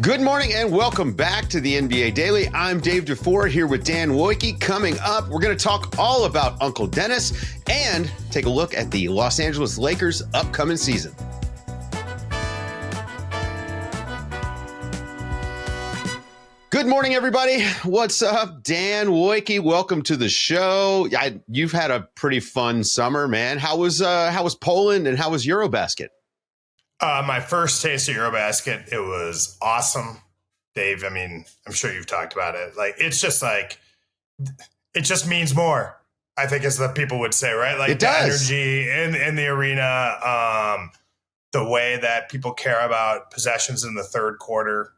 Good morning and welcome back to the NBA Daily. I'm Dave DuFour here with Dan Woike. Coming up, we're going to talk all about Uncle Dennis and take a look at the Los Angeles Lakers' upcoming season. Good morning, everybody. What's up? Dan Woike, welcome to the show. You've had a pretty fun summer, man. How was Poland and how was EuroBasket? My first taste of EuroBasket, it was awesome. Dave, I mean, I'm sure you've talked about it. It just means more, I think, as the people would say, right? Like, it does. The energy in the arena, the way that people care about possessions in the third quarter.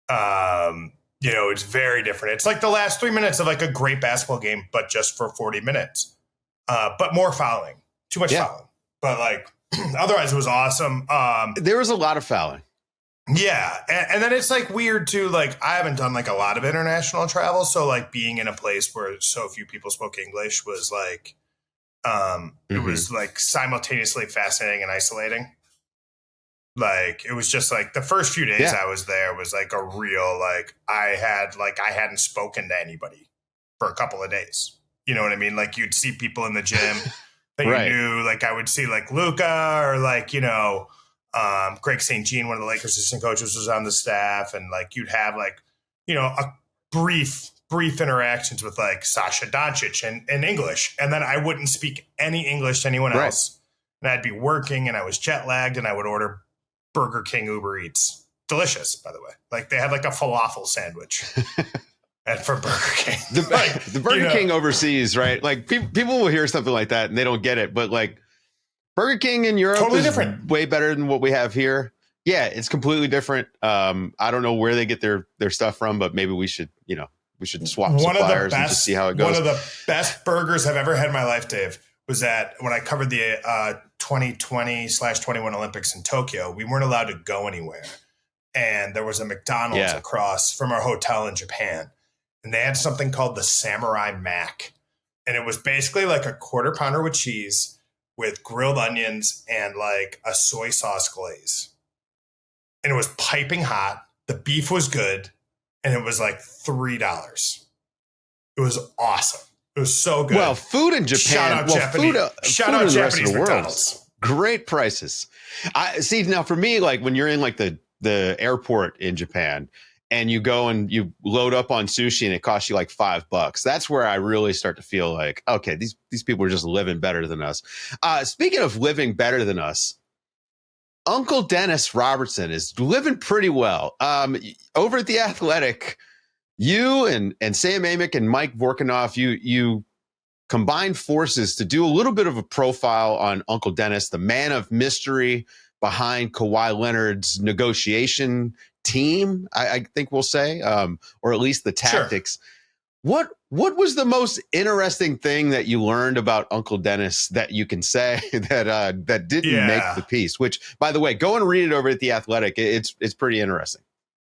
It's very different. It's like the last 3 minutes of like a great basketball game, but just for 40 minutes. But more fouling, too much fouling. But otherwise, it was awesome. There was a lot of fouling. Yeah. And then it's like weird too. Like, I haven't done like a lot of international travel. So like being in a place where so few people spoke English was like, it was like simultaneously fascinating and isolating. Like, it was just like the first few days I was there was like a real, I hadn't spoken to anybody for a couple of days. You know what I mean? Like, you'd see people in the gym that you knew, like I would see like Luka or Greg St. Jean, one of the Lakers assistant coaches, was on the staff. And like, you'd have a brief interactions with like Sasha Doncic and English. And then I wouldn't speak any English to anyone else. And I'd be working and I was jet lagged and I would order Burger King Uber Eats. Delicious, by the way. Like, they had like a falafel sandwich from Burger King. The Burger King overseas, right? Like, people will hear something like that and they don't get it. But like, Burger King in Europe is different. Way better than what we have here. Yeah, it's completely different. I don't know where they get their stuff from, but maybe we should swap suppliers and just see how it goes. One of the best burgers I've ever had in my life, Dave, was that when I covered the 2020/21 Olympics in Tokyo, we weren't allowed to go anywhere. And there was a McDonald's across from our hotel in Japan. And they had something called the Samurai Mac. And it was basically like a quarter pounder with cheese with grilled onions and like a soy sauce glaze. And it was piping hot. The beef was good. And it was like $3. It was awesome. It was so good. Well, food in Japan. Food in the rest of the world. Great prices. I see. Now, for me, like when you're in like the airport in Japan and you go and you load up on sushi and it costs you like $5, that's where I really start to feel like, okay, these people are just living better than us. Speaking of living better than us, Uncle Dennis Robertson is living pretty well. Over at The Athletic, you and Sam Amick and Mike Vorkanoff, you combined forces to do a little bit of a profile on Uncle Dennis, the man of mystery behind Kawhi Leonard's negotiation team, I think we'll say, or at least the tactics. Sure. What was the most interesting thing that you learned about Uncle Dennis that you can say that didn't make the piece? Which, by the way, go and read it over at The Athletic. It's pretty interesting.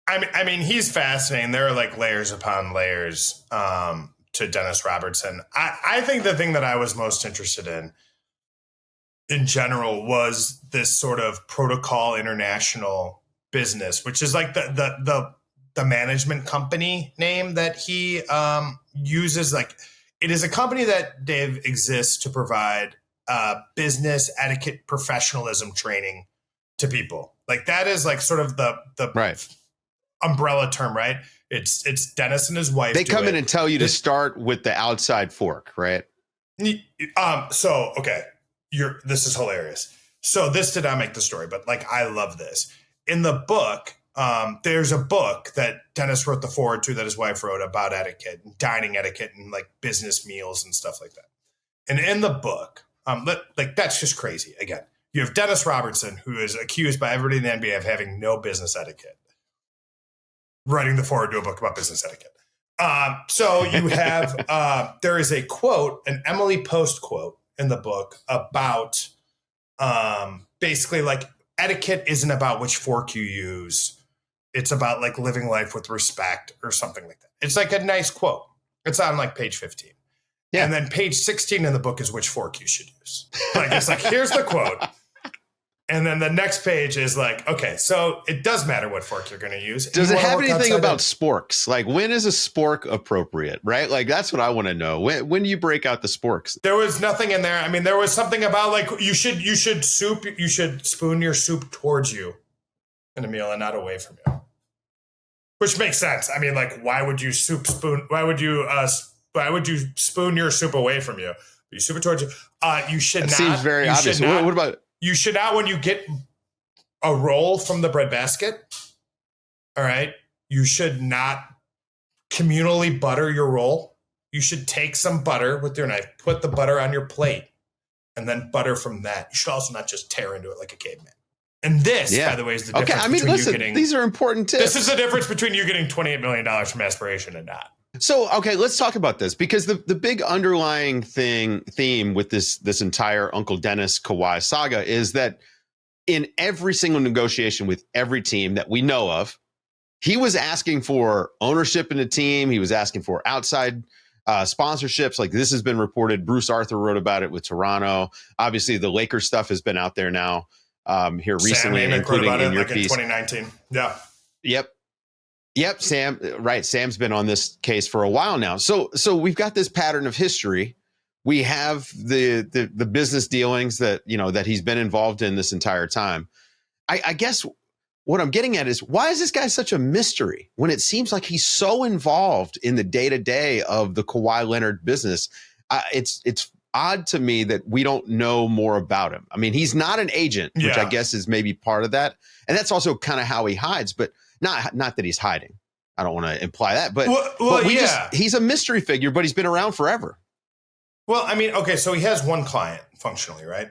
I mean, he's fascinating. There are like layers upon layers to Dennis Robertson. I think the thing that I was most interested in general was this sort of protocol international business, which is like the management company name that he uses. Like, it is a company that, Dave, exists to provide business etiquette professionalism training to people. Like, that is like sort of the umbrella term, right? It's Dennis and his wife. They come in and tell you to start with the outside fork, right? So, okay, this is hilarious. So this did not make the story, but like, I love this. In the book, there's a book that Dennis wrote the forward to that his wife wrote about etiquette, and dining etiquette, and like business meals and stuff like that. And in the book, that's just crazy. Again, you have Dennis Robertson, who is accused by everybody in the NBA of having no business etiquette, writing the forward to a book about business etiquette. So you have, there is a quote, an Emily Post quote in the book about basically like etiquette isn't about which fork you use. It's about like living life with respect or something like that. It's like a nice quote. It's on like page 15. Yeah. And then page 16 in the book is which fork you should use. Like, it's like, here's the quote. And then the next page is like, okay, so it does matter what fork you're going to use. Does it have anything about sporks? Like, when is a spork appropriate, right? Like, that's what I want to know. When do you break out the sporks? There was nothing in there. I mean, there was something about like you should spoon your soup towards you in a meal and not away from you, which makes sense. I mean, like, why would you spoon your soup away from you? You soup it towards you. You should not. Seems very obvious. What about? You should not, when you get a roll from the bread basket, all right, you should not communally butter your roll. You should take some butter with your knife, put the butter on your plate, and then butter from that. You should also not just tear into it like a caveman. And this, by the way, is the difference between you getting... These are important tips. This is the difference between you getting $28 million from aspiration and not. So, okay, let's talk about this, because the big underlying theme with this entire Uncle Dennis Kawhi saga is that in every single negotiation with every team that we know of, he was asking for ownership in the team. He was asking for outside sponsorships. Like, this has been reported. Bruce Arthur wrote about it with Toronto. Obviously, the Lakers stuff has been out there now here recently, including in your piece. In 2019. Yeah. Yep, Sam. Right, Sam's been on this case for a while now. So we've got this pattern of history. We have the business dealings that he's been involved in this entire time. I guess what I'm getting at is, why is this guy such a mystery when it seems like he's so involved in the day-to-day of the Kawhi Leonard business? It's odd to me that we don't know more about him. I mean, he's not an agent, which I guess is maybe part of that, and that's also kind of how he hides, but. Not that he's hiding. I don't want to imply that, but, he's a mystery figure, but he's been around forever. Well, I mean, okay, so he has one client functionally, right?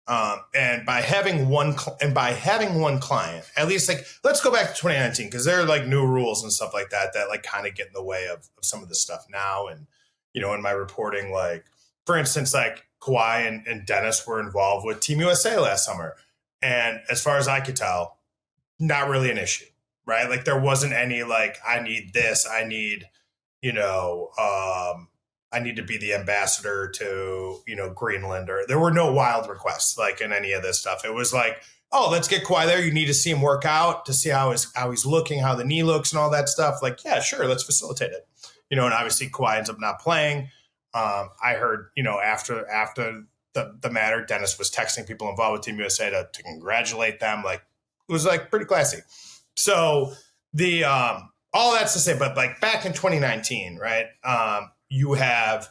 And by having one client, at least, like, let's go back to 2019, because there are like new rules and stuff like that like kind of get in the way of some of this stuff now. And in my reporting, like, for instance, like Kawhi and Dennis were involved with Team USA last summer, and as far as I could tell, not really an issue. Right. Like, there wasn't any like, I need this. I need, I need to be the ambassador to, Greenland, or there were no wild requests like in any of this stuff. It was like, oh, let's get Kawhi there. You need to see him work out to see how he's looking, how the knee looks and all that stuff. Like, yeah, sure. Let's facilitate it. And obviously Kawhi ends up not playing. I heard, after the matter, Dennis was texting people involved with Team USA to congratulate them. Like, it was like pretty classy. So the all that's to say, but like back in 2019, right? You have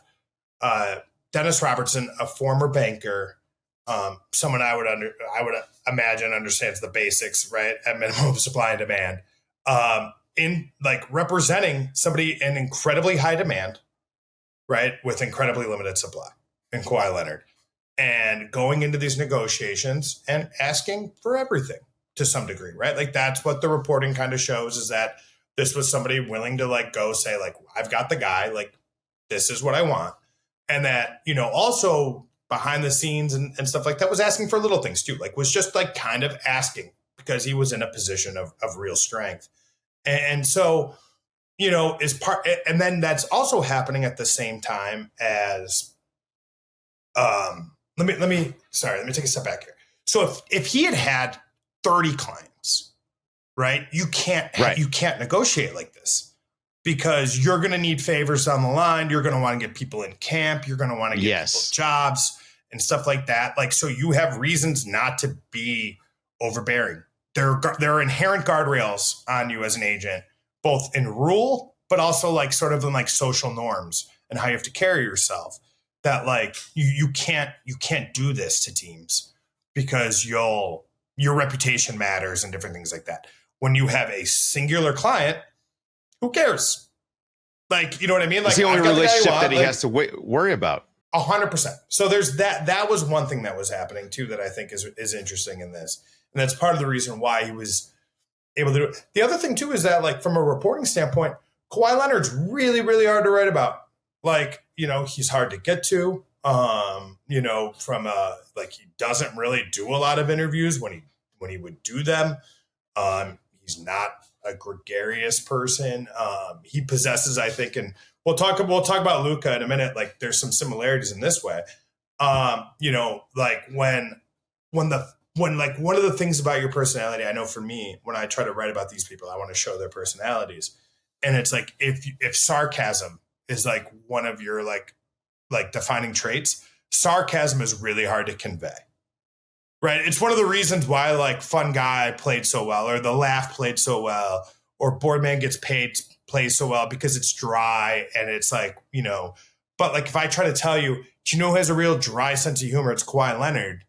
Dennis Robertson, a former banker, someone I would imagine understands the basics, right, at minimum of supply and demand, in like representing somebody in incredibly high demand, right, with incredibly limited supply, in Kawhi Leonard, and going into these negotiations and asking for everything. To some degree, right? Like, that's what the reporting kind of shows, is that this was somebody willing to like go say like, I've got the guy, like, this is what I want. And that, also behind the scenes and stuff like that was asking for little things too, like was just like kind of asking because he was in a position of real strength. And so, is part, and then that's also happening at the same time as, let me take a step back here. So if he had 30 clients, right? You can't negotiate like this, because you're going to need favors down the line. You're going to want to get people in camp. You're going to want to get people jobs and stuff like that. Like, so you have reasons not to be overbearing. There are inherent guardrails on you as an agent, both in rule, but also like sort of in like social norms and how you have to carry yourself, that like you can't do this to teams because your reputation matters and different things like that. When you have a singular client, who cares? Like, you know what I mean? Like, it's the only relationship that he has to worry about. 100%. So there's that. That was one thing that was happening too that I think is interesting in this. And that's part of the reason why he was able to do it. The other thing too is that, like, from a reporting standpoint, Kawhi Leonard's really, really hard to write about. Like, he's hard to get to. From like, he doesn't really do a lot of interviews when he would do them. He's not a gregarious person. He possesses, I think, and we'll talk about Luka in a minute. Like, there's some similarities in this way. Like when the when like one of the things about your personality, I know for me, when I try to write about these people, I want to show their personalities. And it's like, if sarcasm is like one of your like defining traits, sarcasm is really hard to convey. Right. It's one of the reasons why like Fun Guy played so well, or The Laugh played so well, or Boardman Gets Paid plays so well, because it's dry and it's like, you know, but like if I try to tell you, do you know who has a real dry sense of humor? It's Kawhi Leonard.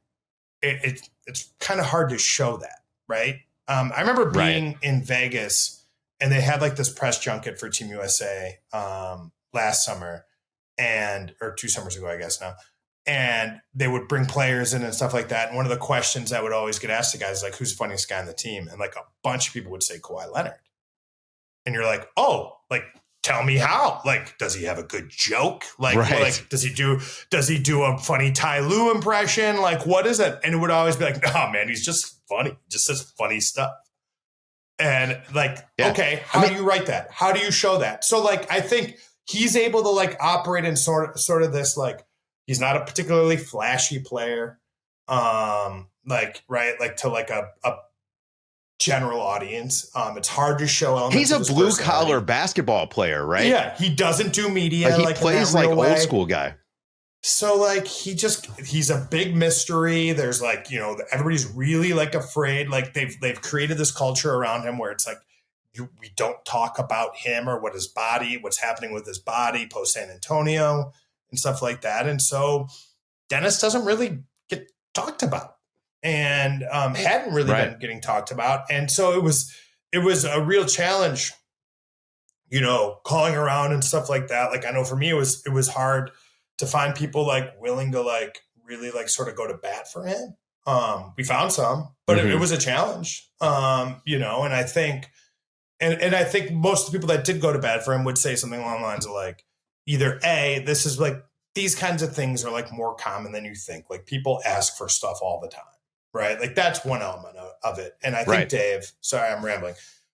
It's kind of hard to show that. Right. I remember being in Vegas and they had like this press junket for Team USA last summer or 2 summers ago, I guess now. And they would bring players in and stuff like that. And one of the questions that would always get asked to guys is like, who's the funniest guy on the team? And like a bunch of people would say Kawhi Leonard. And you're like, oh, like, tell me how. Like, does he have a good joke? Like, like does he do a funny Ty Lue impression? Like, what is it? And it would always be like, no, man, he's just funny. Just says funny stuff. And like, okay, how do you write that? How do you show that? So like, I think he's able to like operate in sort of this, like, he's not a particularly flashy player. Like to like a general audience. It's hard to show elements. He's a blue collar basketball player, right? Yeah. He doesn't do media. Like he plays like old school guy. So like he's a big mystery. There's like, you know, everybody's really like afraid. Like they've created this culture around him where it's like, we don't talk about him or what's happening with his body post San Antonio and stuff like that. And so Dennis doesn't really get talked about and hadn't really been getting talked about. And so it was a real challenge, you know, calling around and stuff like that. Like, I know for me, it was hard to find people like willing to like really like sort of go to bat for him. We found some, but it was a challenge, you know, and I think, and I think most of the people that did go to bat for him would say something along the lines of like, either A, this is like, these kinds of things are like more common than you think. Like people ask for stuff all the time, right? Like that's one element of it. And I think Dave, sorry, I'm rambling,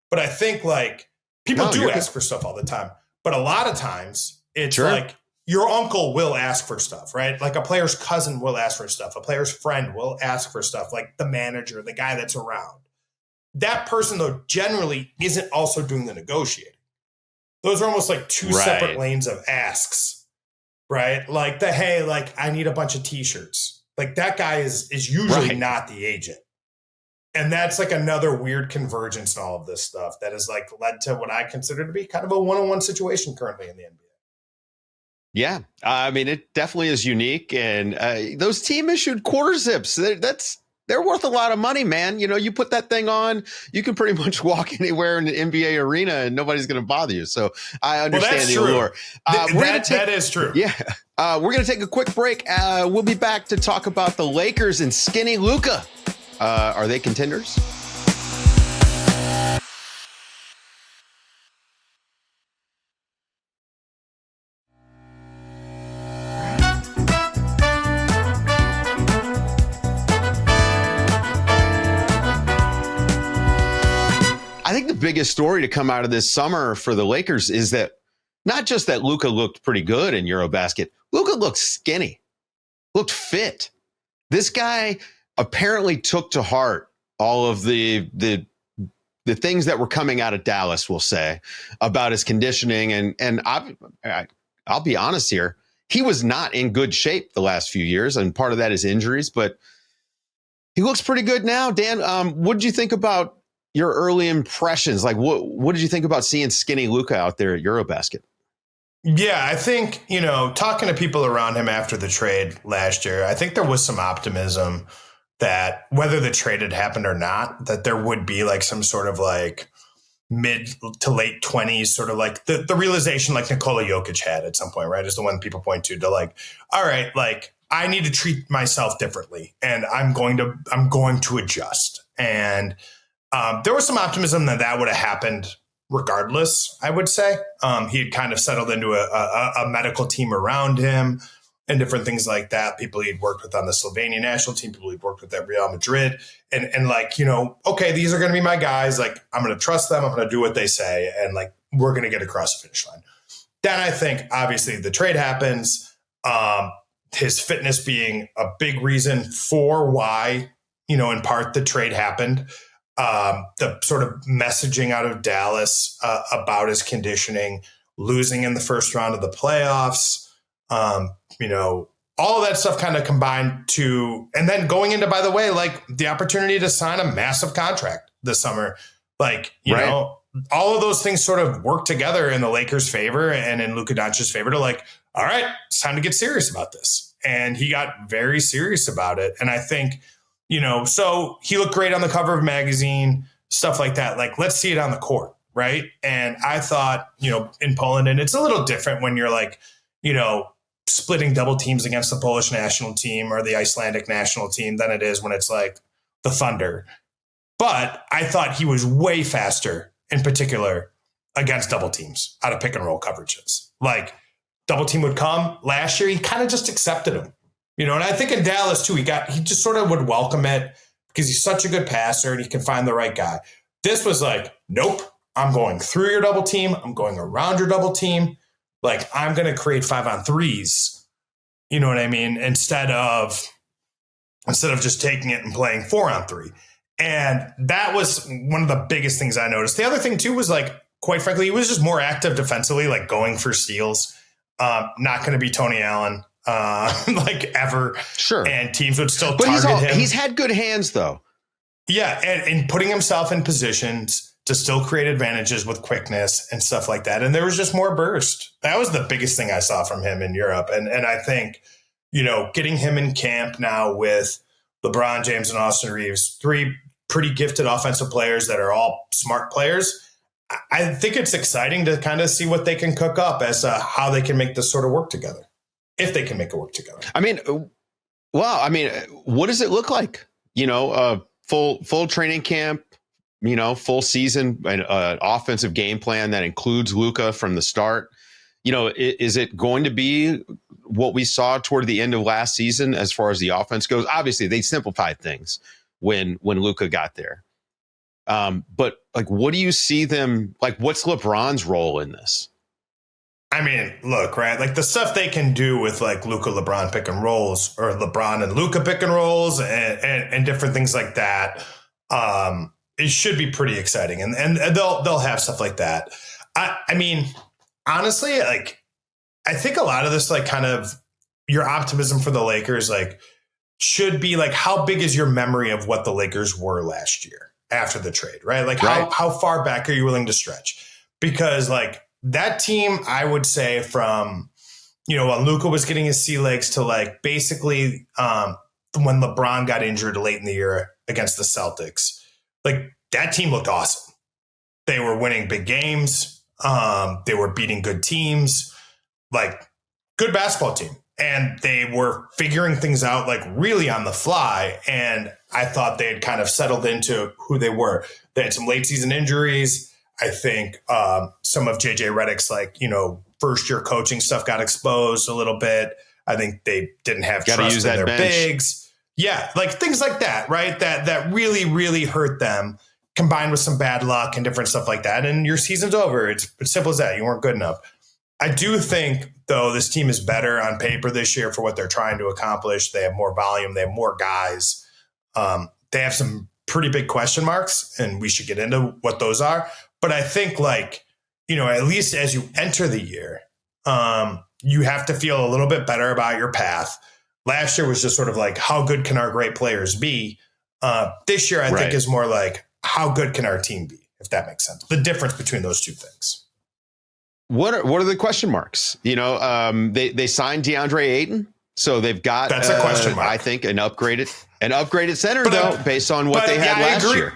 but I think like people do ask for stuff all the time, but a lot of times it's like your uncle will ask for stuff, right? Like a player's cousin will ask for stuff. A player's friend will ask for stuff, like the manager, the guy that's around. That person though generally isn't also doing the negotiating. Those are almost like two separate lanes of asks, right? Like hey, like I need a bunch of t-shirts. Like that guy is usually not the agent. And that's like another weird convergence in all of this stuff that has like led to what I consider to be kind of a one-on-one situation currently in the NBA. Yeah. I mean, it definitely is unique. And those team issued quarter zips, they're worth a lot of money, man. You know, you put that thing on, you can pretty much walk anywhere in the NBA arena and nobody's going to bother you. So I understand the allure. That is true. Yeah. We're going to take a quick break. We'll be back to talk about the Lakers and skinny Luka. Are they contenders? I think the biggest story to come out of this summer for the Lakers is that not just that Luka looked pretty good in EuroBasket, Luka looked skinny, looked fit. This guy apparently took to heart all of the things that were coming out of Dallas, we'll say, about his conditioning. And I'll be honest here, he was not in good shape the last few years, and part of that is injuries, but he looks pretty good now. Dan, what did you think about your early impressions? Like, what did you think about seeing skinny Luka out there at EuroBasket? Yeah, I think, you know, talking to people around him after the trade last year, I think there was some optimism that whether the trade had happened or not, that there would be like some sort of like mid to late 20s, sort of like the realization like Nikola Jokic had at some point, right? Is the one people point to like, all right, like I need to treat myself differently and I'm going to adjust. And there was some optimism that would have happened regardless, I would say. He had kind of settled into a medical team around him and different things like that. People he'd worked with on the Slovenian national team, people he'd worked with at Real Madrid. And like, you know, okay, these are going to be my guys. Like, I'm going to trust them. I'm going to do what they say. And like, we're going to get across the finish line. Then I think, obviously, the trade happens. His fitness being a big reason for why in part the trade happened. The sort of messaging out of Dallas about his conditioning, losing in the first round of the playoffs, all of that stuff kind of combined to, and then going into, by the way, like the opportunity to sign a massive contract this summer. Like, you know, all of those things sort of work together in the Lakers' favor and in Luka Doncic's favor to like, all right, it's time to get serious about this. And he got very serious about it. And I think, so he looked great on the cover of magazine, stuff like that. Like, let's see it on the court. Right. And I thought, in Poland, and it's a little different when you're like, splitting double teams against the Polish national team or the Icelandic national team than it is when it's like the Thunder. But I thought he was way faster, in particular, against double teams out of pick and roll coverages. Like, double team would come last year. He kind of just accepted him, and I think in Dallas too, he just sort of would welcome it because he's such a good passer and he can find the right guy. This was like, nope, I'm going through your double team. I'm going around your double team. Like, I'm going to create 5-on-3s. You know what I mean? Instead of just taking it and playing 4-on-3. And that was one of the biggest things I noticed. The other thing too was like, quite frankly, he was just more active defensively, like going for steals. Not going to be Tony Allen, like ever. Sure. And teams would still target him. He's had good hands though. Yeah. And putting himself in positions to still create advantages with quickness and stuff like that. And there was just more burst. That was the biggest thing I saw from him in Europe. And I think, getting him in camp now with LeBron James and Austin Reeves, 3 pretty gifted offensive players that are all smart players. I think it's exciting to kind of see what they can cook up as how they can make this sort of work together, if they can make it work together. I mean, what does it look like? Full training camp, full season, an offensive game plan that includes Luka from the start. Is it going to be what we saw toward the end of last season as far as the offense goes? Obviously, they simplified things when Luka got there. But like, what do you see them like? What's LeBron's role in this? I mean, look, right? Like the stuff they can do with like Luka LeBron pick and rolls or LeBron and Luka pick and rolls and different things like that. It should be pretty exciting. And they'll have stuff like that. I mean, honestly, like, I think a lot of this, like kind of your optimism for the Lakers, like should be like, how big is your memory of what the Lakers were last year after the trade, right? Like how far back are you willing to stretch? Because like that team, I would say from, when Luka was getting his sea legs to like basically when LeBron got injured late in the year against the Celtics, like that team looked awesome. They were winning big games. They were beating good teams, like good basketball team. And they were figuring things out like really on the fly. And I thought they had kind of settled into who they were. They had some late season injuries. I think some of JJ Redick's like, first year coaching stuff got exposed a little bit. I think they didn't have trust in their bigs. Yeah, like things like that, right? That really, really hurt them, combined with some bad luck and different stuff like that. And your season's over. It's simple as that. You weren't good enough. I do think, though, this team is better on paper this year for what they're trying to accomplish. They have more volume. They have more guys. They have some pretty big question marks, and we should get into what those are. But I think, like, at least as you enter the year, you have to feel a little bit better about your path. Last year was just sort of like, how good can our great players be? This year, I think, is more like, how good can our team be, if that makes sense? The difference between those two things. What are the question marks? They signed DeAndre Ayton, so they've got that's a question mark. I think an upgraded center based on what they had last year.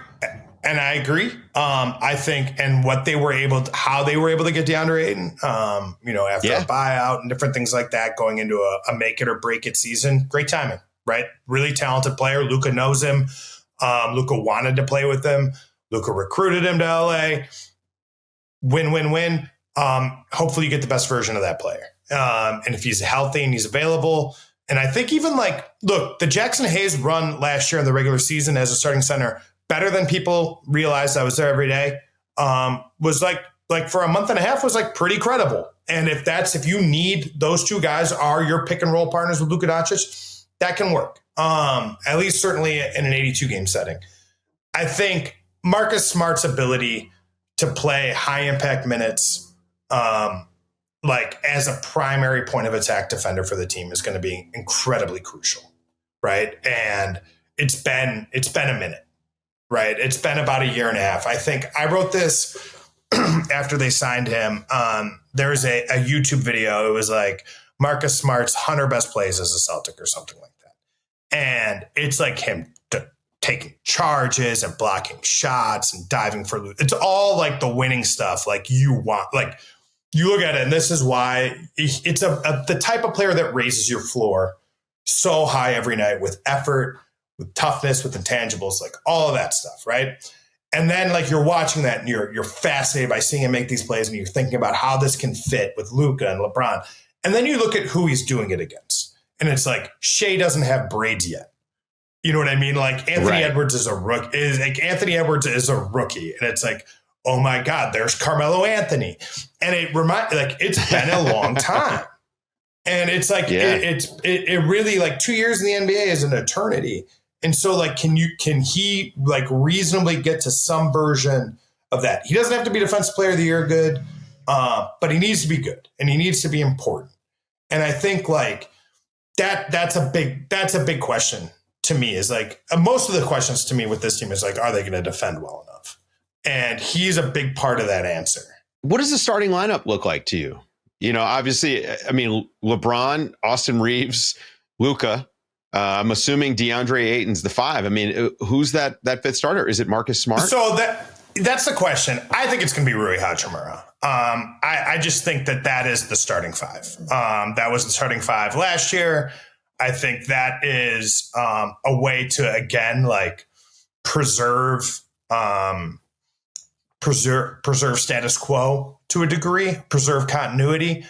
And I agree. I think, and how they were able to get DeAndre Ayton, after a buyout and different things like that, going into a make it or break it season. Great timing, right? Really talented player. Luka knows him. Luka wanted to play with him. Luka recruited him to LA. Win. Hopefully you get the best version of that player. And if he's healthy and he's available, and I think even the Jackson Hayes run last year in the regular season as a starting center, better than people realized. I was there every day. Was like for a month and a half was like pretty credible. And if you need those two guys are your pick and roll partners with Luka Doncic, that can work. at least certainly in an 82 game setting. I think Marcus Smart's ability to play high impact minutes, like as a primary point of attack defender for the team is going to be incredibly crucial. Right. And it's been a minute, right? It's been about a year and a half. I think I wrote this after they signed him. There's a YouTube video. It was like Marcus Smart's 100 best plays as a Celtic or something like that. And it's like him taking charges and blocking shots and diving for loot. It's all like the winning stuff. Like you want, like you look at it, and this is why it's the type of player that raises your floor so high every night with effort, with toughness, with intangibles, like all of that stuff, right? And then like you're watching that and you're fascinated by seeing him make these plays, and you're thinking about how this can fit with Luka and LeBron. And then you look at who he's doing it against, and it's like Shea doesn't have braids yet. You know what I mean? Like Anthony Edwards is a rookie. Anthony Edwards is a rookie, and it's like, oh my God, there's Carmelo Anthony, and it's been a long time, and it's like it really, like 2 years in the NBA is an eternity, and so like can he like reasonably get to some version of that? He doesn't have to be Defensive Player of the Year good, but he needs to be good, and he needs to be important, and I think like that's a big question. To me is like most of the questions to me with this team is like, are they going to defend well enough? And he's a big part of that answer. What does the starting lineup look like to you? You know, obviously, I mean, LeBron, Austin Reeves, Luka. I'm assuming DeAndre Ayton's the 5. I mean, who's that fifth starter? Is it Marcus Smart? So that's the question. I think it's going to be Rui Hachimura. I just think that is the starting 5. That was the starting 5 last year. I think that is a way to, again, like preserve status quo to a degree, preserve continuity.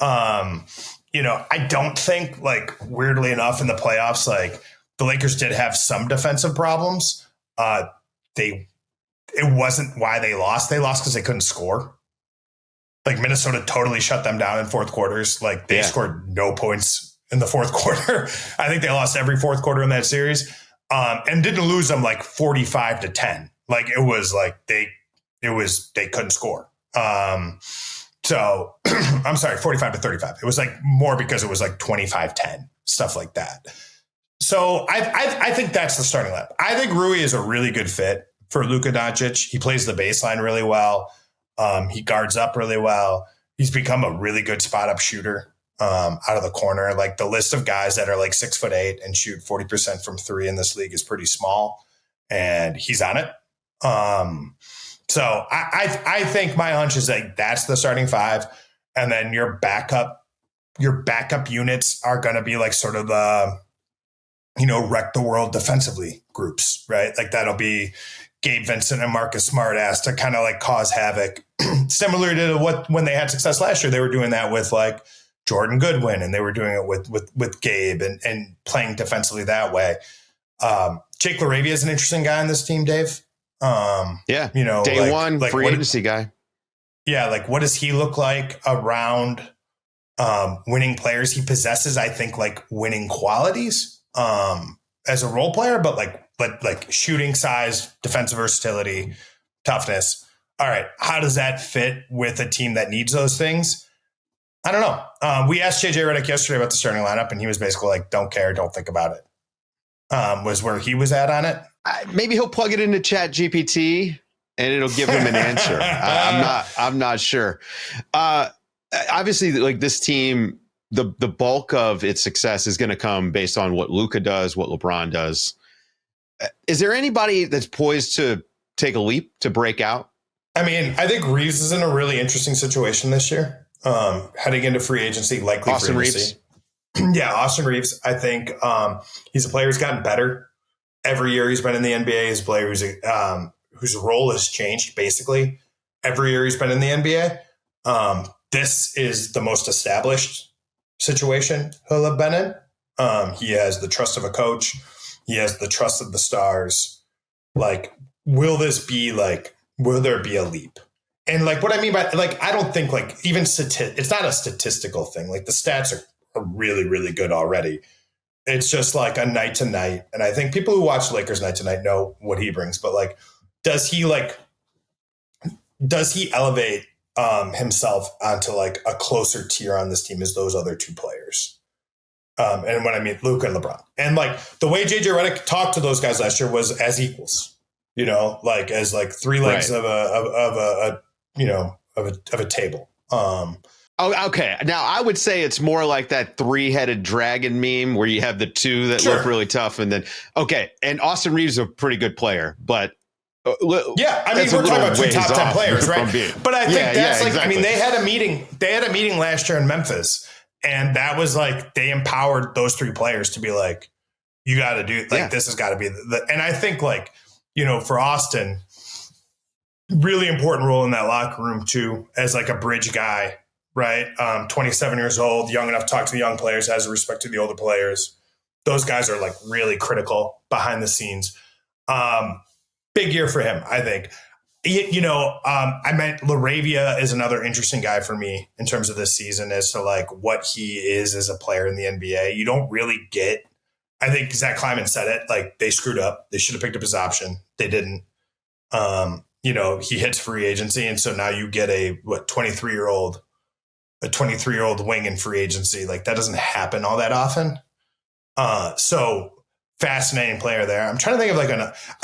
You know, I don't think, like, weirdly enough, in the playoffs, like the Lakers did have some defensive problems. It wasn't why they lost. They lost because they couldn't score. Like Minnesota totally shut them down in fourth quarters. Like they scored no points in the fourth quarter. I think they lost every fourth quarter in that series, and didn't lose them like 45-10. Like it was like they couldn't score. So I'm sorry, 45-35. It was like more because it was like 25-10, stuff like that. So I think that's the starting lineup. I think Rui is a really good fit for Luka Doncic. He plays the baseline really well. He guards up really well. He's become a really good spot up shooter. Out of the corner. Like the list of guys that are like 6'8" and shoot 40% from 3 in this league is pretty small, and he's on it. So I think my hunch is like that's the starting 5, and then your backup units are going to be like sort of the, you know, wreck the world defensively groups, right? Like that'll be Gabe Vincent and Marcus Smart asked to kind of like cause havoc, similar to when they had success last year. They were doing that with like Jordan Goodwin, and they were doing it with Gabe and playing defensively that way. Jake LaRavia is an interesting guy on this team, Dave. You know, day one free agency guy. Yeah, like what does he look like around winning players? He possesses, I think, like winning qualities as a role player, but like shooting size, defensive versatility, toughness. All right, how does that fit with a team that needs those things? I don't know. We asked JJ Redick yesterday about the starting lineup, and he was basically like, don't care, don't think about it. Was where he was at on it. Maybe he'll plug it into Chat GPT and it'll give him an answer. I'm not sure. Obviously, like this team, the bulk of its success is going to come based on what Luka does, what LeBron does. Is there anybody that's poised to take a leap, to break out? I mean, I think Reeves is in a really interesting situation this year. Heading into free agency, likely Austin free agency. Reeves. Yeah, Austin Reeves. I think he's a player who's gotten better every year he's been in the NBA. He's a player whose role has changed basically every year he's been in the NBA. This is the most established situation he'll have been in. He has the trust of a coach. He has the trust of the stars. Like, will there be a leap? And like what I mean by like, I don't think like even it's not a statistical thing. Like the stats are really, really good already. It's just like a night to night. And I think people who watch Lakers night to night know what he brings. But like, does he elevate himself onto like a closer tier on this team as those other two players? And when I mean Luka and LeBron. And like the way JJ Redick talked to those guys last year was as equals, like as like three legs of a table. Oh, okay. Now I would say it's more like that 3-headed dragon meme where you have the two that look really tough, and then and Austin Reeves is a pretty good player, but yeah, I mean we're talking about two top 10 players, right? But I think that's like, exactly. I mean they had a meeting last year in Memphis, and that was like they empowered those three players to be like, you got to do this has got to be and I think like for Austin, really important role in that locker room too, as like a bridge guy. Right. 27 years old, young enough to talk to the young players, has respect to the older players. Those guys are like really critical behind the scenes. Big year for him, I think. I meant LaRavia is another interesting guy for me in terms of this season as to like what he is as a player in the NBA. You don't really get, I think Zach Kleiman said it, like they screwed up. They should have picked up his option. They didn't. He hits free agency. And so now you get a 23-year-old wing in free agency. Like that doesn't happen all that often. So fascinating player there. I'm trying to think of like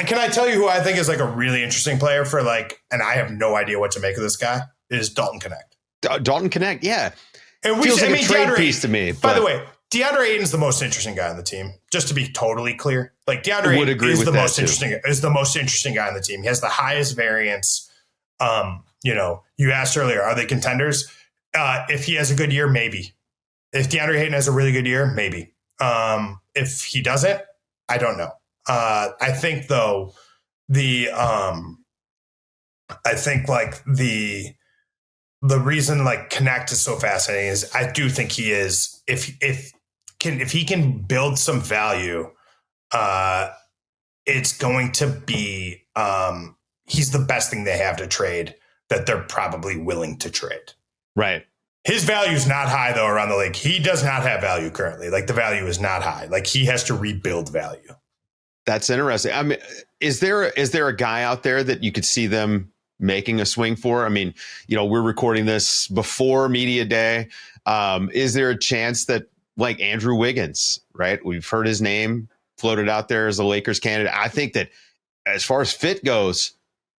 can I tell you who I think is like a really interesting player for like, and I have no idea what to make of this guy, is Dalton Connect. Dalton Connect. Yeah. And feels like a trade piece to me. By the way, Deandre Ayton's the most interesting guy on the team, just to be totally clear. Like Deandre Ayton is the most interesting guy on the team. He has the highest variance. You asked earlier, are they contenders? If he has a good year, maybe. If Deandre Ayton has a really good year, maybe. If he doesn't, I don't know. I think though the reason like Connect is so fascinating is I do think he is if he can build some value, it's going to be he's the best thing they have to trade that they're probably willing to trade. Right. His value is not high, though, around the league. He does not have value currently. Like, the value is not high. Like, he has to rebuild value. That's interesting. I mean, is there a guy out there that you could see them making a swing for? I mean, we're recording this before media day. Is there a chance that, like, Andrew Wiggins, right? We've heard his name floated out there as a Lakers candidate. I think that as far as fit goes,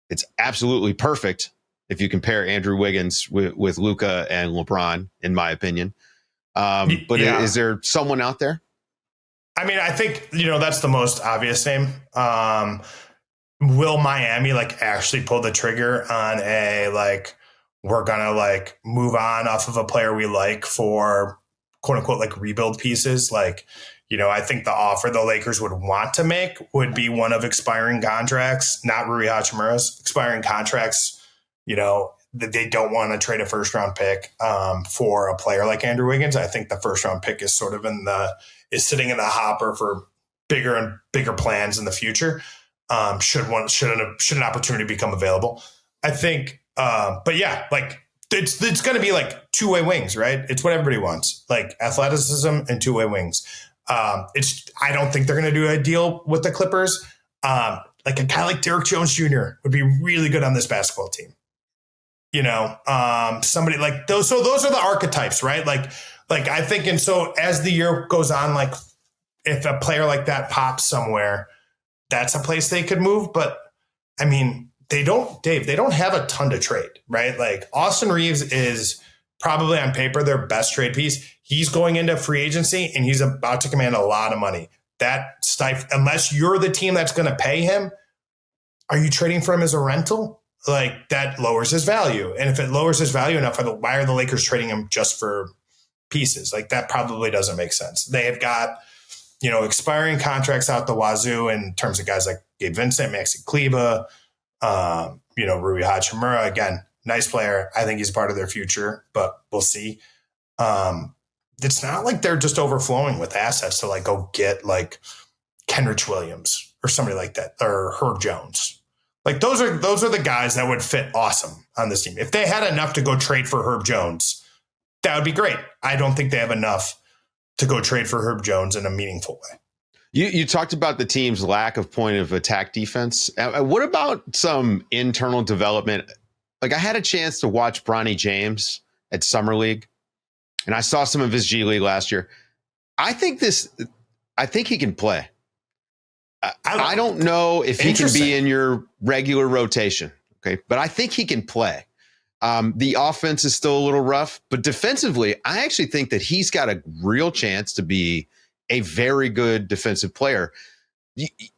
it's absolutely perfect. If you compare Andrew Wiggins with Luka and LeBron, in my opinion. Is there someone out there? I mean, I think, that's the most obvious name. Will Miami actually pull the trigger on we're going to move on off of a player we like for quote unquote, rebuild pieces? I think the offer the Lakers would want to make would be one of expiring contracts, not Rui Hachimura's expiring contracts. That they don't want to trade a first round pick for a player like Andrew Wiggins. I think the first round pick is sort of sitting in the hopper for bigger and bigger plans in the future. Should an opportunity become available? I think, it's going to be two-way wings, right? It's what everybody wants, athleticism and two-way wings. I don't think they're going to do a deal with the Clippers. A guy like Derrick Jones Jr. would be really good on this basketball team. Somebody like those. So those are the archetypes, right? I think, and so as the year goes on, if a player like that pops somewhere, that's a place they could move. But I mean, they don't have a ton to trade, right? Austin Reeves is probably on paper their best trade piece. He's going into free agency and he's about to command a lot of money. Unless you're the team that's going to pay him, are you trading for him as a rental? That lowers his value. And if it lowers his value enough, why are the Lakers trading him just for pieces? That probably doesn't make sense. They have got, expiring contracts out the wazoo in terms of guys like Gabe Vincent, Maxi Kleba, Rui Hachimura. Again, nice player. I think he's part of their future, but we'll see. It's not like they're just overflowing with assets to go get Kenrich Williams or somebody like that, or Herb Jones. Those are the guys that would fit awesome on this team. If they had enough to go trade for Herb Jones, that would be great. I don't think they have enough to go trade for Herb Jones in a meaningful way. You talked about the team's lack of point of attack defense. What about some internal development? Like, I had a chance to watch Bronny James at Summer League, and I saw some of his G League last year. I think he can play. I don't know if he can be in your regular rotation. Okay. But I think he can play. The offense is still a little rough, but defensively, I actually think that he's got a real chance to be a very good defensive player.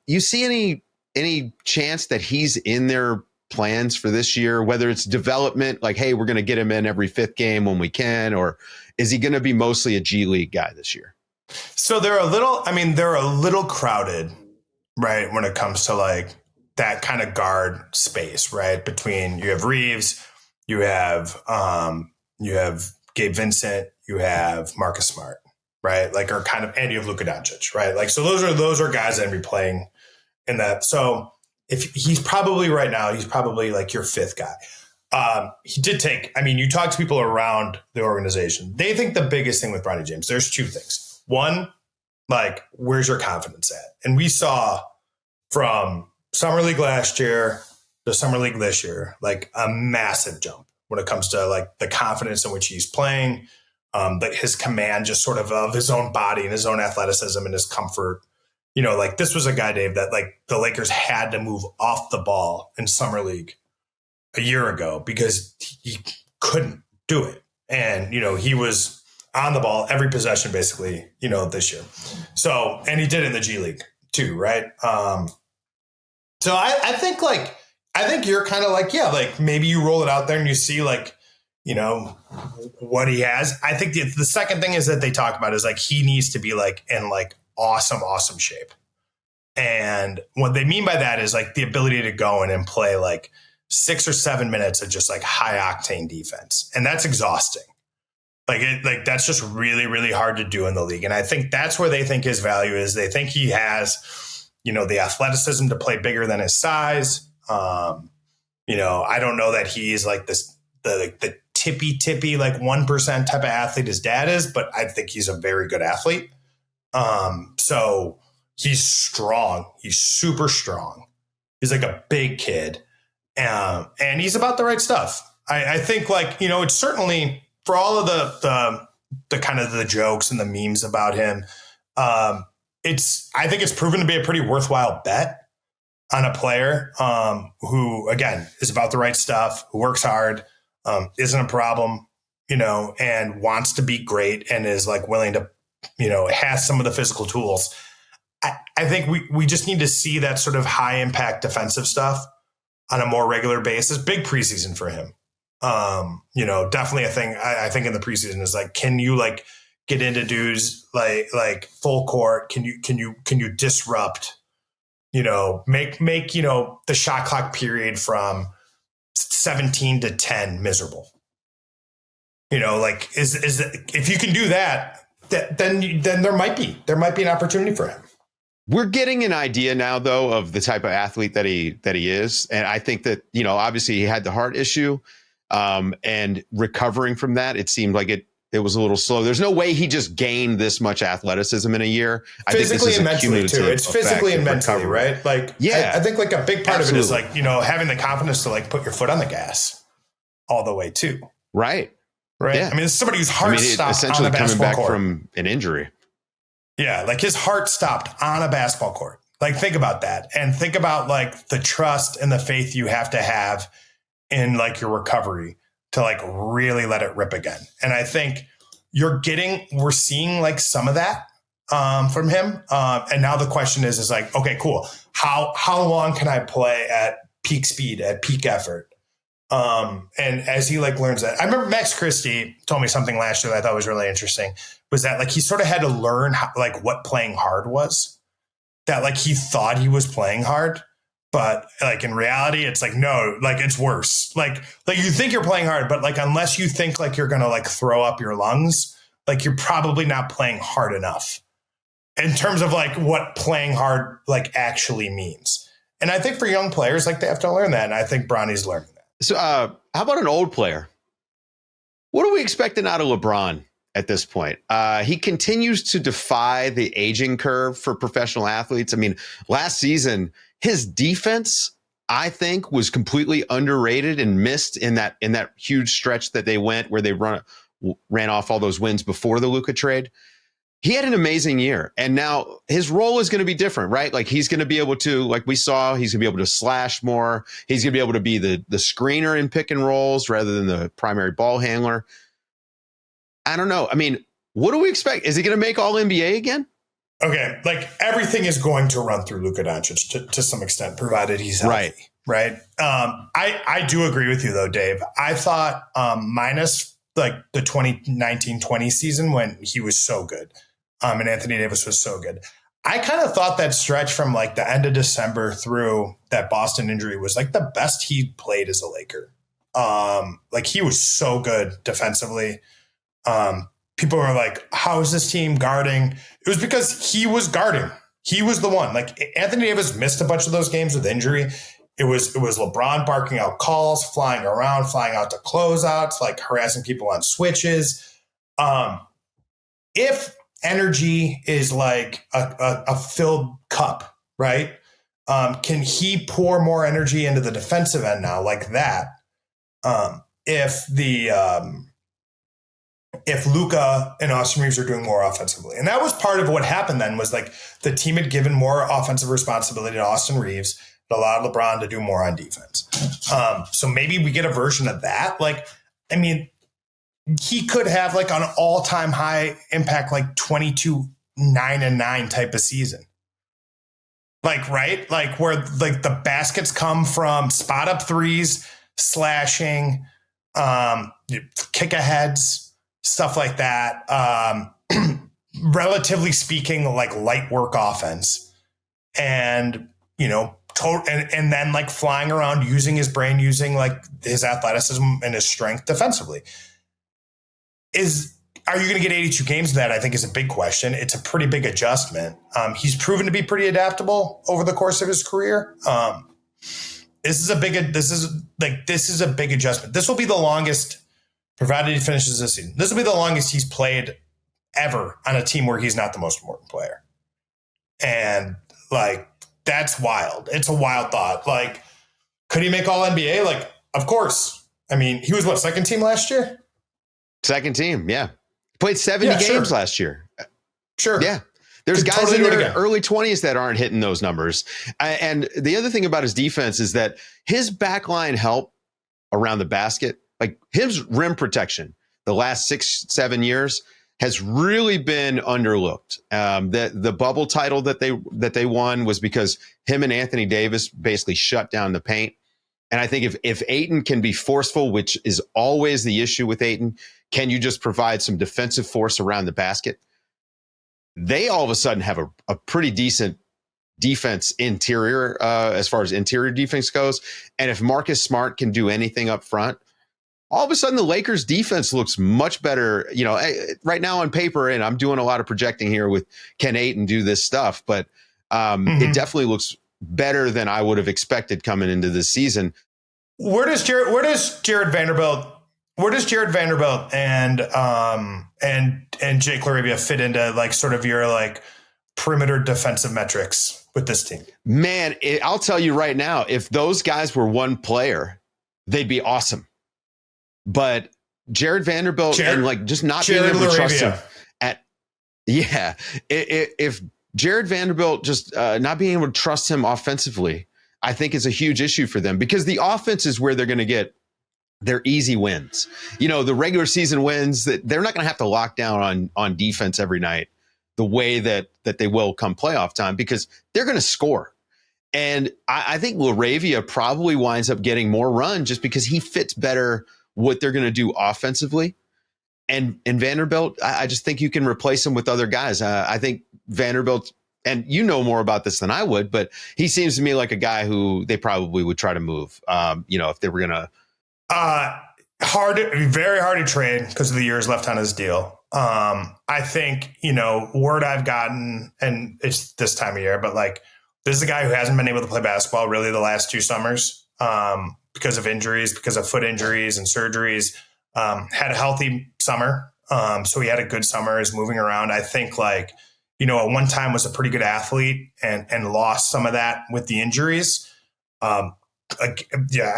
You see any chance that he's in their plans for this year, whether it's development, like, hey, we're going to get him in every 5th game when we can, or is he going to be mostly a G League guy this year? So they're a little crowded, right? When it comes to like that kind of guard space, right? Between you have Reeves, you have Gabe Vincent, you have Marcus Smart, right? Like, or kind of, and you have Luka Doncic, right? Like, so those are guys that be playing in that. So if he's probably right now, he's probably like your 5th guy. He did take, you talk to people around the organization. They think the biggest thing with Bronny James, there's 2 things. One, like, where's your confidence at? And we saw from Summer League last year to Summer League this year, like a massive jump when it comes to like the confidence in which he's playing, his command just sort of his own body and his own athleticism and his comfort. Like, this was a guy, Dave, that like the Lakers had to move off the ball in Summer League a year ago because he couldn't do it. And, he was on the ball every possession, basically, this year. So, and he did it in the G League too, right? So I think you're kind of like, yeah, like maybe you roll it out there and you see like, what he has. I think the second thing is that they talk about is like, he needs to be like in like awesome shape. And what they mean by that is like the ability to go in and play like 6 or 7 minutes of just like high octane defense. And that's exhausting. Like that's just really, really hard to do in the league. And I think that's where they think his value is. They think he has, the athleticism to play bigger than his size. I don't know that he's like the tippy like 1% type of athlete his dad is, but I think he's a very good athlete. So he's strong. He's super strong. He's like a big kid. And he's about the right stuff. I think like, it's certainly for all of the kind of the jokes and the memes about him. I think it's proven to be a pretty worthwhile bet on a player who, again, is about the right stuff, who works hard, isn't a problem, and wants to be great and is like willing to, has some of the physical tools. I think we just need to see that sort of high impact defensive stuff on a more regular basis. Big preseason for him. Definitely a thing I think in the preseason is like, can you like get into dudes like full court? Can you disrupt, make the shot clock period from 17 to 10 miserable? Like is if you can do that, then there might be an opportunity for him. We're getting an idea now, though, of the type of athlete that he is. And I think that, obviously he had the heart issue and recovering from that. It seemed like it was a little slow. There's no way he just gained this much athleticism in a year. I think this is and mentally too. It's physically and mentally, right? Like, yeah, I think like a big part of it is like, having the confidence to like put your foot on the gas all the way too. Right. Yeah. This is somebody whose heart stopped essentially on a basketball coming back court. from an injury. Yeah, like his heart stopped on a basketball court. Like, think about that. And think about like the trust and the faith you have to have in like your recovery to like really let it rip again. And I think we're seeing like some of that from him. And now the question is like, okay, cool. How long can I play at peak speed, at peak effort? And as he like learns that, I remember Max Christie told me something last year that I thought was really interesting, was that like he sort of had to learn like what playing hard was. That like he thought he was playing hard, but like in reality, it's like, no, like it's worse. Like you think you're playing hard, but like unless you think like you're gonna like throw up your lungs, like you're probably not playing hard enough in terms of like what playing hard like actually means. And I think for young players, like they have to learn that. And I think Bronny's learning that. So how about an old player? What are we expecting out of LeBron at this point. He continues to defy the aging curve for professional athletes. I mean, last season, his defense, I think, was completely underrated and missed in that huge stretch that they went where they ran off all those wins before the Luka trade. He had an amazing year, and now his role is going to be different, right? Like he's going to be able to, like we saw, he's going to be able to slash more. He's going to be able to be the screener in pick and rolls rather than the primary ball handler. I don't know. I mean, what do we expect? Is he going to make all NBA again? Okay, like everything is going to run through Luka Doncic to some extent, provided he's healthy. Right. I do agree with you though, Dave. I thought minus like the 2019-20 season when he was so good. And Anthony Davis was so good. I kind of thought that stretch from like the end of December through that Boston injury was like the best he played as a Laker. Like he was so good defensively. People were like, how is this team guarding? It was because he was guarding. He was the one. Like Anthony Davis missed a bunch of those games with injury. It was LeBron barking out calls, flying around, flying out to closeouts, like harassing people on switches. If energy is like a filled cup, right? Can he pour more energy into the defensive end now like that? If Luka and Austin Reeves are doing more offensively. And that was part of what happened then was like the team had given more offensive responsibility to Austin Reeves. It allowed LeBron to do more on defense. So maybe we get a version of that. Like, I mean, he could have like an all-time high impact, like 22-9-9 type of season. Like, right? Like where like the baskets come from spot up threes, slashing, kick aheads, stuff like that. Relatively speaking, like light work offense. And, you know, and then like flying around, using his brain, using like his athleticism and his strength defensively. Are you going to get 82 games of that? I think is a big question. It's a pretty big adjustment. He's proven to be pretty adaptable over the course of his career. This is a big adjustment. This will be the longest, provided he finishes this season. This will be the longest he's played ever on a team where he's not the most important player. And like, that's wild. It's a wild thought. Like, could he make all NBA? Like, of course. I mean, he was what, second team last year? Second team, yeah. Played 70 games last year. Sure. Yeah. There's guys totally in their early 20s that aren't hitting those numbers. And the other thing about his defense is that his backline help around the basket, like his rim protection, the last 6-7 years has really been underlooked. The bubble title that they won was because him and Anthony Davis basically shut down the paint. And I think if Ayton can be forceful, which is always the issue with Ayton, can you just provide some defensive force around the basket? They all of a sudden have a pretty decent defense interior as far as interior defense goes. And if Marcus Smart can do anything up front, all of a sudden the Lakers defense looks much better. You know, right now on paper, and I'm doing a lot of projecting here with can Ayton do this stuff, but it definitely looks better than I would have expected coming into this season. Where does Jared Vanderbilt and Jake LaRavia fit into like sort of your like perimeter defensive metrics with this team? Man, I'll tell you right now, if those guys were one player, they'd be awesome. But Jared Vanderbilt and like just not being able to trust him if Jared Vanderbilt just not being able to trust him offensively, I think is a huge issue for them because the offense is where they're going to get their easy wins. You know, the regular season wins that they're not going to have to lock down on defense every night the way that they will come playoff time because they're going to score. And I think LaRavia probably winds up getting more run just because he fits better what they're going to do offensively. And Vanderbilt, I just think you can replace him with other guys. I think Vanderbilt, and you know more about this than I would, but he seems to me like a guy who they probably would try to move, if they were going to. Very hard to trade because of the years left on his deal. I think, word I've gotten, and it's this time of year, but like this is a guy who hasn't been able to play basketball really the last 2 summers because of injuries, because of foot injuries and surgeries. Had a healthy summer So he had a good summer, is moving around. I think like, at one time was a pretty good athlete and lost some of that with the injuries. I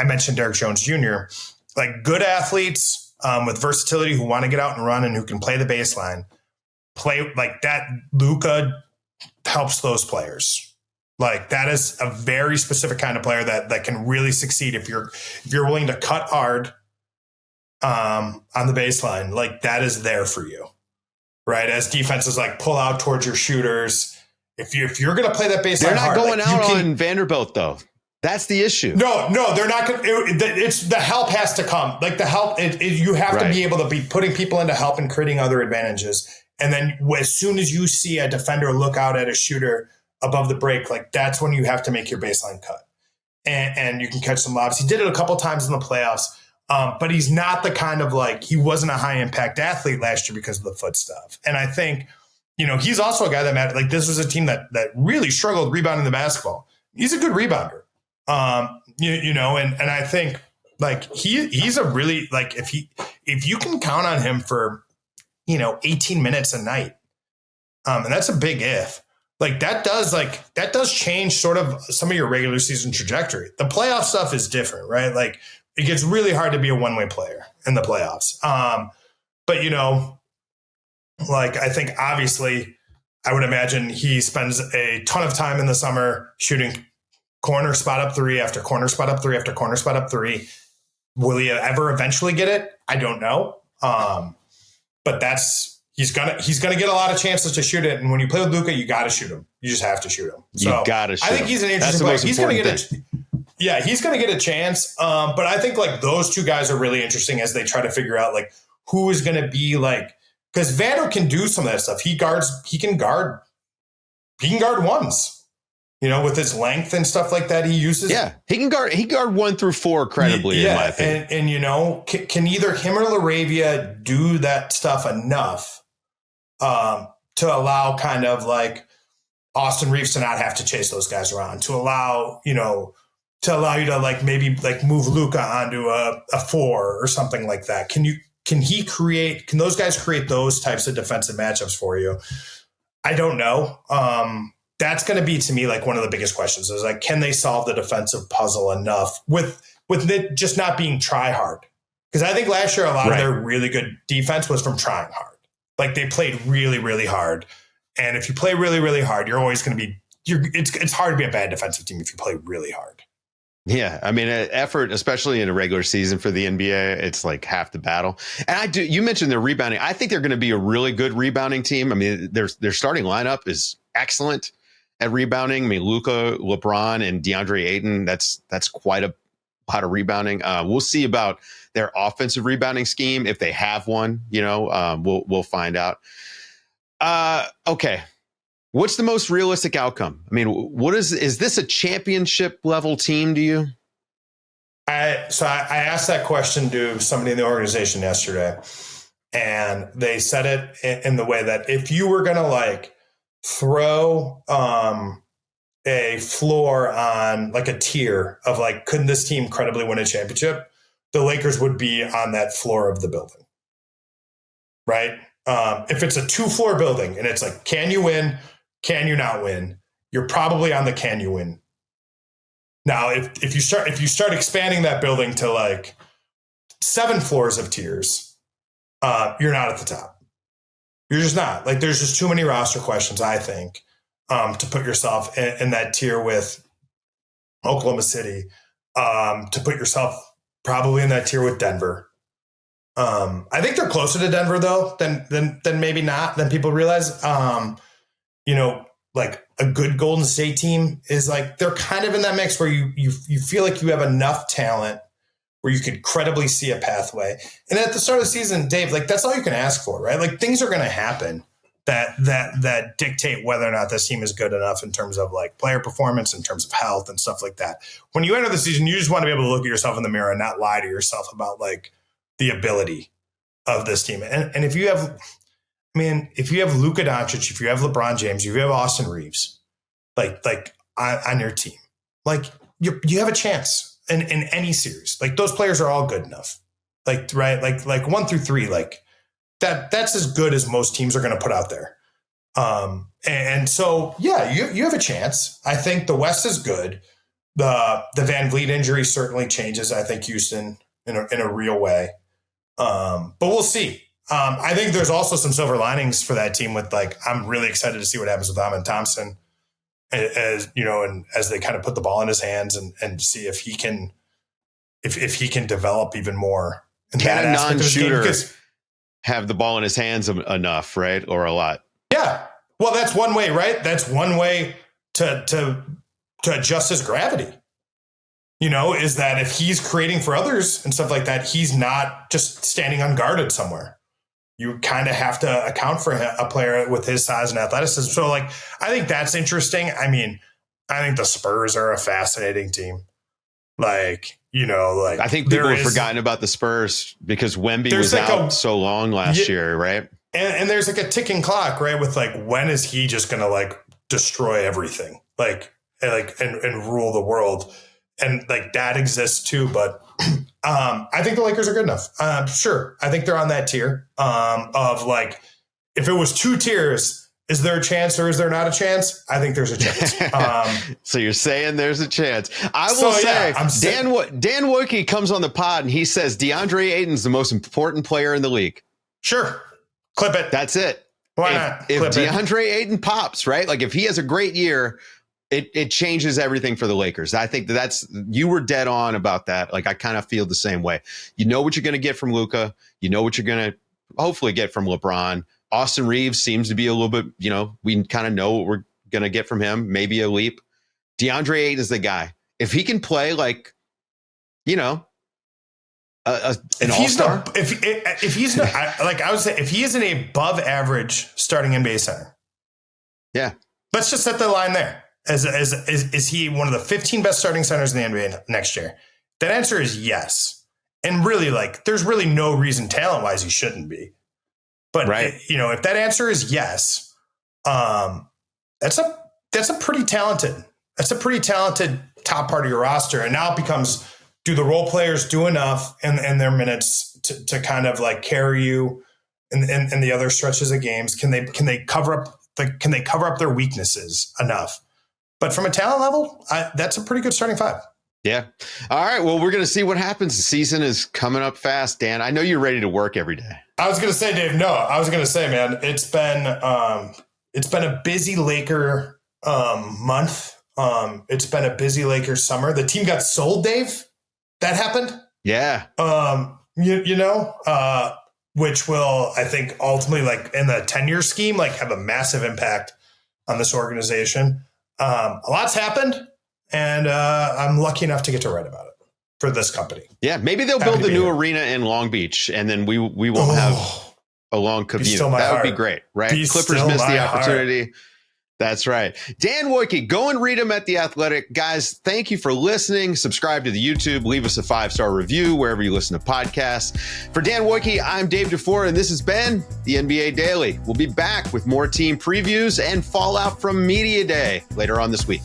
mentioned Derek Jones Jr. Like good athletes with versatility who want to get out and run and who can play the baseline. Play like that. Luka helps those players. Like that is a very specific kind of player that can really succeed if you're willing to cut hard on the baseline. Like that is there for you, right? As defenses like pull out towards your shooters. If you're going to play that baseline, they're not going out on Vanderbilt though. That's the issue. No, they're not going. It's the help has to come. Like the help, you have to be able to be putting people into help and creating other advantages. And then as soon as you see a defender look out at a shooter above the break, like that's when you have to make your baseline cut. And you can catch some lobs. He did it a couple times in the playoffs, but he's not the kind of like, he wasn't a high impact athlete last year because of the foot stuff. And I think, he's also a guy that mattered. Like this was a team that really struggled rebounding the basketball. He's a good rebounder. And I think like he's a really, like if you can count on him for, 18 minutes a night. And that's a big if. Like that does change sort of some of your regular season trajectory. The playoff stuff is different, right? Like it gets really hard to be a one-way player in the playoffs. But like I think obviously I would imagine he spends a ton of time in the summer shooting corner spot up three after corner spot up three after corner spot up three. Will he ever eventually get it? I don't know. But he's gonna get a lot of chances to shoot it. And when you play with Luka, you got to shoot him. You just have to shoot him. So you got to shoot I think he's an interesting player. He's going to get he's going to get a chance. But I think like those two guys are really interesting as they try to figure out like who is going to be like, because Vander can do some of that stuff. He can guard ones. With his length and stuff like that, he uses. Yeah, he can guard 1 through 4 credibly. Yeah, in my opinion. and can either him or LaRavia do that stuff enough to allow kind of like Austin Reeves to not have to chase those guys around, to allow you to like maybe like move Luka onto a 4 or something like that. Can those guys create those types of defensive matchups for you? I don't know. That's going to be, to me, like one of the biggest questions is like, can they solve the defensive puzzle enough with it just not being try hard? Because I think last year, a lot of their really good defense was from trying hard. Like they played really, really hard. And if you play really, really hard, you're always going to be, it's hard to be a bad defensive team if you play really hard. Yeah. I mean, effort, especially in a regular season for the NBA, it's like half the battle. And you mentioned their rebounding. I think they're going to be a really good rebounding team. I mean, their starting lineup is excellent at rebounding. I mean, Luka, LeBron, and DeAndre Ayton, that's quite a lot of rebounding. We'll see about their offensive rebounding scheme if they have one. We'll find out. Okay, what's the most realistic outcome? I mean, is this a championship level team to you? I asked that question to somebody in the organization yesterday, and they said it in the way that if you were going to like throw a floor on like a tier of like, couldn't this team credibly win a championship? The Lakers would be on that floor of the building, right? If it's a 2-floor building and it's like, can you win? Can you not win? You're probably on the can you win. Now, if you start expanding that building to like 7 floors of tiers, you're not at the top. You're just not. Like, there's just too many roster questions, I think, to put yourself in that tier with Oklahoma City, to put yourself probably in that tier with Denver. I think they're closer to Denver, though, than maybe not, than people realize. Like a good Golden State team is like, they're kind of in that mix where you feel like you have enough talent where you could credibly see a pathway. And at the start of the season, Dave, like that's all you can ask for, right? Like things are going to happen that dictate whether or not this team is good enough in terms of like player performance, in terms of health and stuff like that. When you enter the season, you just want to be able to look at yourself in the mirror and not lie to yourself about like the ability of this team. And if you have Luka Doncic, if you have LeBron James, if you have Austin Reeves, like on your team, like you have a chance. In any series, like those players are all good enough, like, right. Like 1 through 3, like that's as good as most teams are going to put out there. And so, yeah, you have a chance. I think the West is good. The Van Vliet injury certainly changes, I think, Houston in a real way. But we'll see. I think there's also some silver linings for that team with, like, I'm really excited to see what happens with Amen Thompson as you know, and as they kind of put the ball in his hands and see if he can, if he can develop even more. Can a non-shooter have the ball in his hands enough, right? Or a lot? Yeah. Well, that's one way, right? That's one way to adjust his gravity. You know, is that if he's creating for others and stuff like that, he's not just standing unguarded somewhere. You kind of have to account for a player with his size and athleticism. So, like, I think that's interesting. I mean, I think the Spurs are a fascinating team. Like, you know, like, I think people have forgotten about the Spurs because Wemby was like out so long last year, right? And there's like a ticking clock, right? With like, when is he just going to like destroy everything, and rule the world? And like that exists too, but I think the Lakers are good enough. Sure, I think they're on that tier of like, if it was two tiers, is there a chance or is there not a chance? I think there's a chance. So you're saying there's a chance. I will say, Dan Woike comes on the pod and he says DeAndre Ayton's the most important player in the league. Sure, clip it. That's it. Why not? If DeAndre Ayton pops, right? Like if he has a great year, it changes everything for the Lakers. I think you were dead on about that. Like I kind of feel the same way. You know what you're going to get from Luka. You know what you're going to hopefully get from LeBron. Austin Reeves seems to be a little bit, you know, we kind of know what we're going to get from him. Maybe a leap. DeAndre Ayton is the guy. If he can play like, you know, an all-star. If he's not, like I would say, if he is an above average starting NBA center. Yeah. Let's just set the line there. Is he one of the 15 best starting centers in the NBA next year? That answer is yes. And really, like, there's really no reason talent-wise he shouldn't be. But, right. You know, if that answer is yes, that's a pretty talented top part of your roster. And now it becomes, do the role players do enough in their minutes to kind of like carry you in the other stretches of games? Can they cover up their weaknesses enough? But from a talent level, that's a pretty good starting five. Yeah. All right. Well, we're going to see what happens. The season is coming up fast, Dan. I know you're ready to work every day. I was going to say, Dave, no. I was going to say, man, it's been a busy Laker month. It's been a busy Lakers summer. The team got sold, Dave. That happened. Yeah. Which will, I think, ultimately, like in the 10-year scheme, like have a massive impact on this organization. A lot's happened, and I'm lucky enough to get to write about it for this company. Yeah, maybe they'll build the new arena in Long Beach, and then we won't have a long commute. That would be great, right? Clippers missed the opportunity. Heart. That's right. Dan Woike, go and read him at The Athletic. Guys, thank you for listening. Subscribe to the YouTube. Leave us a 5-star review wherever you listen to podcasts. For Dan Woike, I'm Dave DuFour, and this has been the NBA Daily. We'll be back with more team previews and fallout from Media Day later on this week.